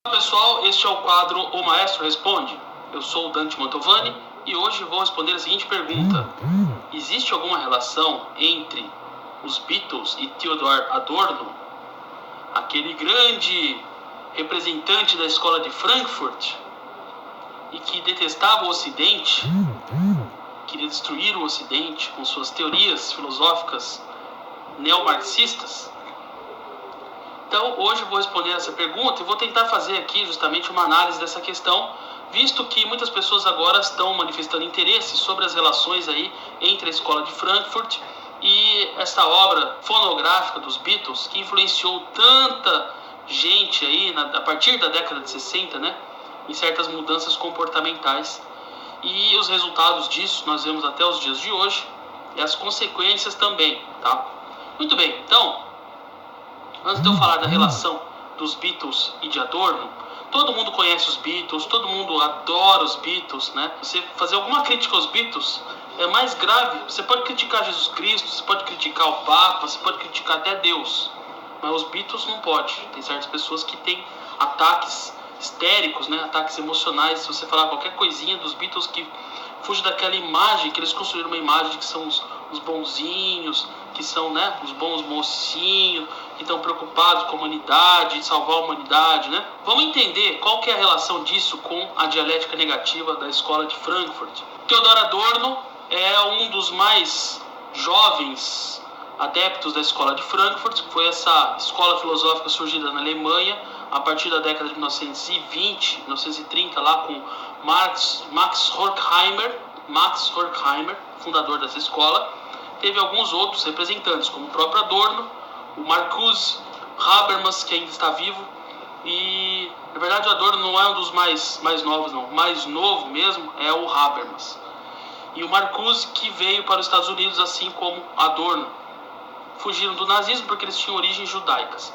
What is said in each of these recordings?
Olá pessoal, este é o quadro O Maestro Responde. Eu sou o Dante Mantovani e hoje vou responder a seguinte pergunta: existe alguma relação entre os Beatles e Theodor Adorno, aquele grande representante da escola de Frankfurt e que detestava o Ocidente, queria destruir o Ocidente com suas teorias filosóficas neomarxistas? Então, hoje eu vou responder essa pergunta e vou tentar fazer aqui justamente uma análise dessa questão, visto que muitas pessoas agora estão manifestando interesse sobre as relações aí entre a escola de Frankfurt e essa obra fonográfica dos Beatles, que influenciou tanta gente aí a partir da década de 60, né, em certas mudanças comportamentais. E os resultados disso nós vemos até os dias de hoje e as consequências também, tá? Muito bem, então, antes de eu falar da relação dos Beatles e de Adorno, todo mundo conhece os Beatles, todo mundo adora os Beatles, né? Você fazer alguma crítica aos Beatles é mais grave. Você pode criticar Jesus Cristo, você pode criticar o Papa, você pode criticar até Deus, mas os Beatles não pode. Tem certas pessoas que têm ataques histéricos, né? Ataques emocionais. Se você falar qualquer coisinha dos Beatles que fuge daquela imagem, que eles construíram uma imagem de que são os bonzinhos, que são, né, os bons mocinhos, que estão preocupados com a humanidade, salvar a humanidade, né? Vamos entender qual que é a relação disso com a dialética negativa da escola de Frankfurt. Theodor Adorno é um dos mais jovens adeptos da escola de Frankfurt, que foi essa escola filosófica surgida na Alemanha a partir da década de 1920, 1930, lá com Max Horkheimer, fundador dessa escola. Teve alguns outros representantes, como o próprio Adorno, o Marcuse, Habermas, que ainda está vivo. E, na verdade, o Adorno não é um dos mais novos, não. O mais novo mesmo é o Habermas. E o Marcuse, que veio para os Estados Unidos, assim como Adorno. Fugiram do nazismo porque eles tinham origens judaicas.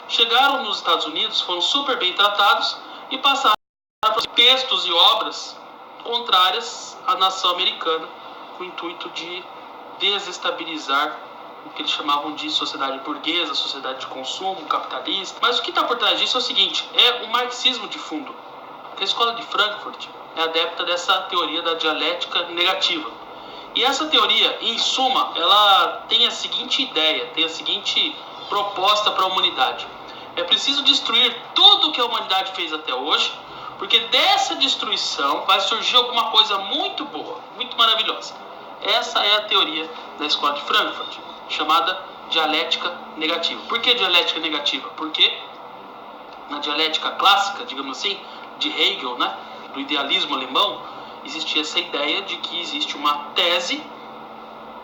Chegaram nos Estados Unidos, foram super bem tratados e passaram por textos e obras contrárias à nação americana, com o intuito de desestabilizar o que eles chamavam de sociedade burguesa, sociedade de consumo, capitalista. Mas o que está por trás disso é o seguinte: é o marxismo de fundo. A escola de Frankfurt é adepta dessa teoria da dialética negativa. E essa teoria, em suma, ela tem a seguinte ideia, tem a seguinte proposta para a humanidade: é preciso destruir tudo que a humanidade fez até hoje, porque dessa destruição vai surgir alguma coisa muito boa, muito maravilhosa. Essa é a teoria da escola de Frankfurt, chamada dialética negativa. Por que dialética negativa? Porque na dialética clássica, digamos assim, de Hegel, né, do idealismo alemão, existia essa ideia de que existe uma tese,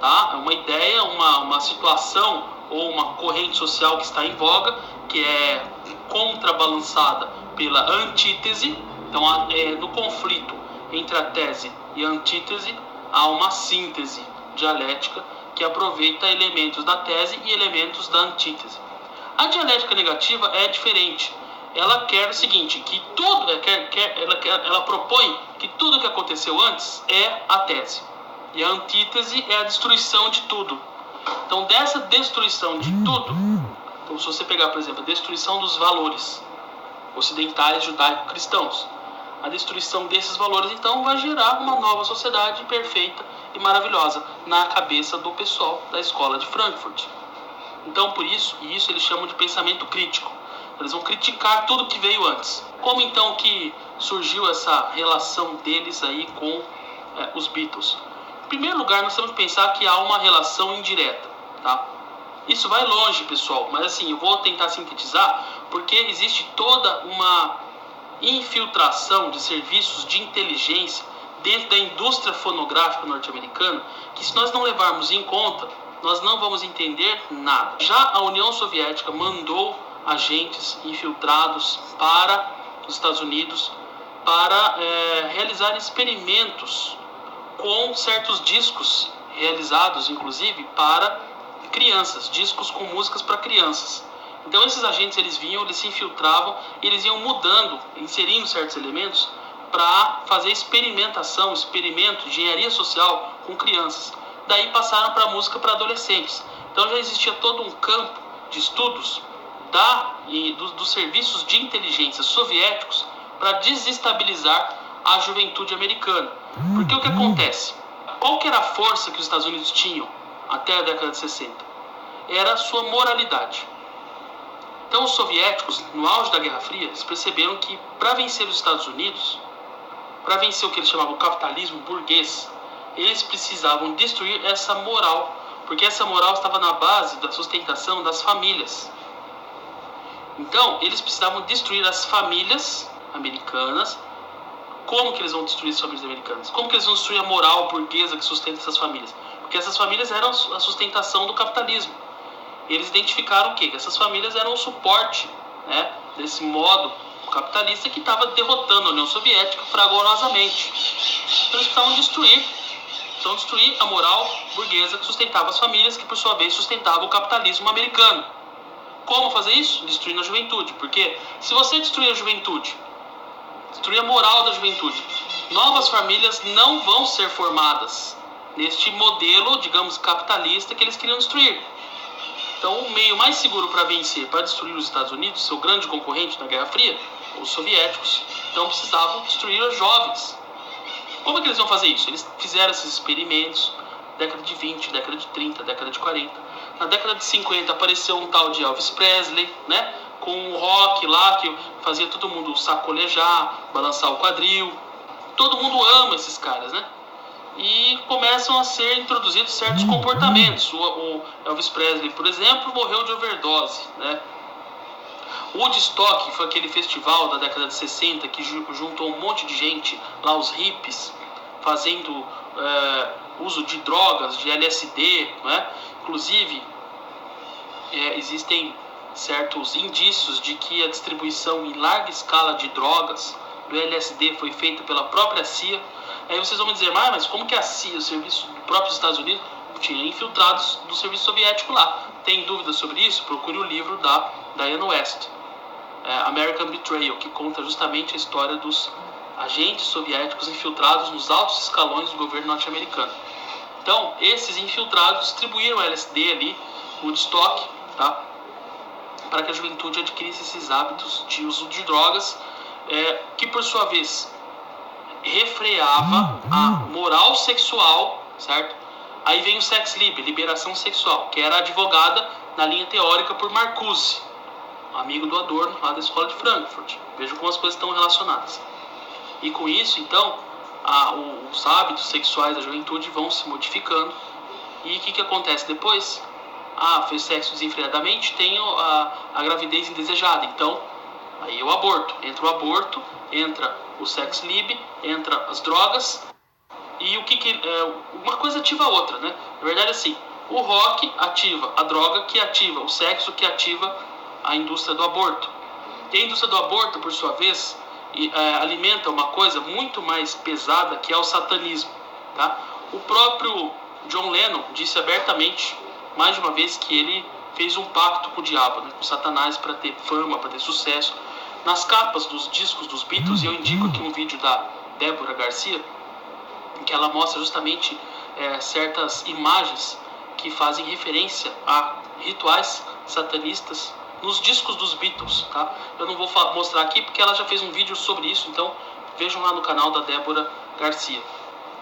tá? Uma ideia, uma situação ou uma corrente social que está em voga, que é contrabalançada pela antítese. Então, no conflito entre a tese e a antítese, há uma síntese dialética que aproveita elementos da tese e elementos da antítese. A dialética negativa é diferente. Ela quer o seguinte, que tudo, ela propõe que tudo que aconteceu antes é a tese. E a antítese é a destruição de tudo. Então, dessa destruição de tudo, então, se você pegar, por exemplo, a destruição dos valores ocidentais, judaico-cristãos, a destruição desses valores, então, vai gerar uma nova sociedade perfeita e maravilhosa na cabeça do pessoal da escola de Frankfurt. Então, por isso, e isso eles chamam de pensamento crítico. Eles vão criticar tudo que veio antes. Como então que surgiu essa relação deles aí com os Beatles? Em primeiro lugar, nós temos que pensar que há uma relação indireta, tá? Isso vai longe, pessoal, mas assim, eu vou tentar sintetizar, porque existe toda uma infiltração de serviços de inteligência dentro da indústria fonográfica norte-americana, que se nós não levarmos em conta, nós não vamos entender nada. Já a União Soviética mandou agentes infiltrados para os Estados Unidos para realizar experimentos com certos discos realizados, inclusive, para crianças, discos com músicas para crianças. Então esses agentes, eles vinham, eles se infiltravam, eles iam mudando, inserindo certos elementos para fazer experimento, engenharia social com crianças. Daí passaram para a música para adolescentes. Então já existia todo um campo de estudos dos serviços de inteligência soviéticos para desestabilizar a juventude americana. Porque o que acontece? Qual que era a força que os Estados Unidos tinham até a década de 60? Era a sua moralidade. Então os soviéticos, no auge da Guerra Fria, eles perceberam que para vencer os Estados Unidos, para vencer o que eles chamavam de capitalismo burguês, eles precisavam destruir essa moral, porque essa moral estava na base da sustentação das famílias. Então, eles precisavam destruir as famílias americanas. Como que eles vão destruir as famílias americanas? Como que eles vão destruir a moral burguesa que sustenta essas famílias? Porque essas famílias eram a sustentação do capitalismo. Eles identificaram o quê? Que essas famílias eram o suporte, né, desse modo capitalista que estava derrotando a União Soviética fragorosamente. Então, eles precisavam destruir a moral burguesa que sustentava as famílias, que por sua vez sustentava o capitalismo americano. Como fazer isso? Destruindo a juventude. Porque se você destruir a juventude, destruir a moral da juventude, novas famílias não vão ser formadas neste modelo, digamos, capitalista que eles queriam destruir. Então, o meio mais seguro para vencer, para destruir os Estados Unidos, seu grande concorrente na Guerra Fria, os soviéticos, então precisavam destruir os jovens. Como é que eles iam fazer isso? Eles fizeram esses experimentos, década de 20, década de 30, década de 40. Na década de 50 apareceu um tal de Elvis Presley, né? Com o rock lá, que fazia todo mundo sacolejar, balançar o quadril. Todo mundo ama esses caras, né? E começam a ser introduzidos certos comportamentos. O Elvis Presley, por exemplo, morreu de overdose, né? O Woodstock foi aquele festival da década de 60 que juntou um monte de gente, lá os hippies, fazendo uso de drogas, de LSD, né? Inclusive, existem certos indícios de que a distribuição em larga escala de drogas do LSD foi feita pela própria CIA. Aí vocês vão me dizer, mas como que a CIA, o serviço do próprio Estados Unidos, tinha infiltrados do serviço soviético lá? Tem dúvidas sobre isso? Procure o livro da Diane West, American Betrayal, que conta justamente a história dos agentes soviéticos infiltrados nos altos escalões do governo norte-americano. Então, esses infiltrados distribuíram LSD ali, Woodstock, tá? Para que a juventude adquirisse esses hábitos de uso de drogas, que por sua vez refreava a moral sexual, certo? Aí vem o sex lib, liberação sexual, que era advogada na linha teórica por Marcuse, amigo do Adorno, lá da escola de Frankfurt. Vejam como as coisas estão relacionadas. E com isso, então, os hábitos sexuais da juventude vão se modificando. E o que acontece depois? Fez sexo desenfreadamente, tem a gravidez indesejada. Então, aí o aborto. Entra o sex lib, entra as drogas. E uma coisa ativa a outra, né? Na verdade, assim, o rock ativa a droga, que ativa o sexo, que ativa a indústria do aborto. E a indústria do aborto, por sua vez, alimenta uma coisa muito mais pesada, que é o satanismo, tá? O próprio John Lennon disse abertamente, mais de uma vez, que ele fez um pacto com o diabo, né, com Satanás, para ter fama, para ter sucesso. Nas capas dos discos dos Beatles, eu indico aqui um vídeo da Débora Garcia, em que ela mostra justamente certas imagens que fazem referência a rituais satanistas nos discos dos Beatles, tá? Eu não vou mostrar aqui porque ela já fez um vídeo sobre isso, então vejam lá no canal da Débora Garcia.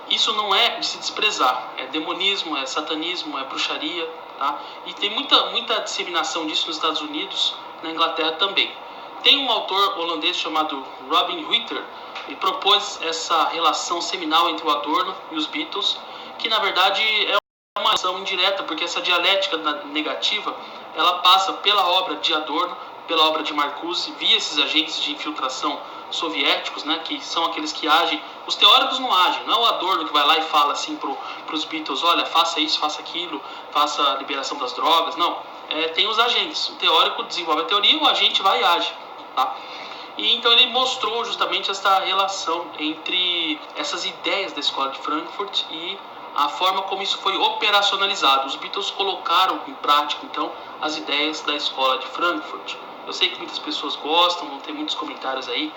Isso não é de se desprezar, é demonismo, é satanismo, é bruxaria, tá? E tem muita disseminação disso nos Estados Unidos, na Inglaterra também. Tem um autor holandês chamado Robin Ruiter, e propôs essa relação seminal entre o Adorno e os Beatles, que na verdade é uma relação indireta, porque essa dialética negativa, ela passa pela obra de Adorno, pela obra de Marcuse, via esses agentes de infiltração soviéticos, né, que são aqueles que agem. Os teóricos não agem, não é o Adorno que vai lá e fala assim para os Beatles, olha, faça isso, faça aquilo, faça a liberação das drogas, não. Tem os agentes, o teórico desenvolve a teoria, o agente vai e age, tá? E então ele mostrou justamente essa relação entre essas ideias da escola de Frankfurt e a forma como isso foi operacionalizado. Os Beatles colocaram em prática, então, as ideias da escola de Frankfurt. Eu sei que muitas pessoas gostam, vão ter muitos comentários aí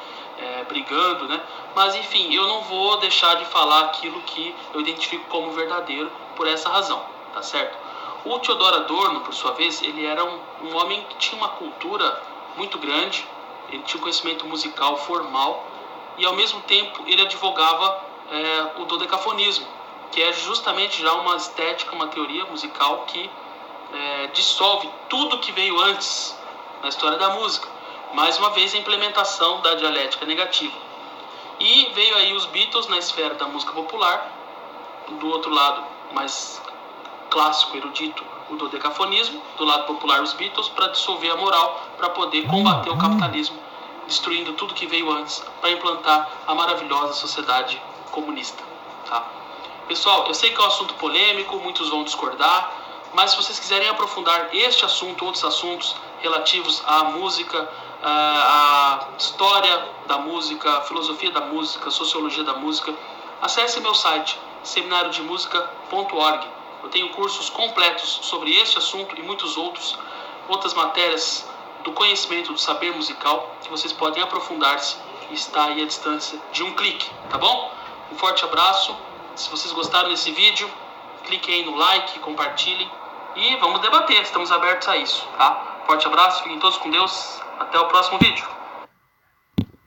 brigando, né? Mas, enfim, eu não vou deixar de falar aquilo que eu identifico como verdadeiro por essa razão, tá certo? O Theodor Adorno, por sua vez, ele era um homem que tinha uma cultura muito grande, ele tinha um conhecimento musical formal e, ao mesmo tempo, ele advogava o dodecafonismo, que é justamente já uma estética, uma teoria musical que dissolve tudo que veio antes na história da música. Mais uma vez, a implementação da dialética negativa. E veio aí os Beatles na esfera da música popular, do outro lado, mais clássico, erudito, o dodecafonismo, do lado popular os Beatles, para dissolver a moral, para poder combater o capitalismo, destruindo tudo que veio antes, para implantar a maravilhosa sociedade comunista. Tá? Pessoal, eu sei que é um assunto polêmico, muitos vão discordar, mas se vocês quiserem aprofundar este assunto, outros assuntos relativos à música, à história da música, à filosofia da música, à sociologia da música, acesse meu site, seminariodemusica.org. Eu tenho cursos completos sobre este assunto e muitos outras matérias do conhecimento, do saber musical, que vocês podem aprofundar-se e está aí à distância de um clique, tá bom? Um forte abraço. Se vocês gostaram desse vídeo, cliquem aí no like, compartilhem e vamos debater, estamos abertos a isso, tá? Forte abraço, fiquem todos com Deus, até o próximo vídeo.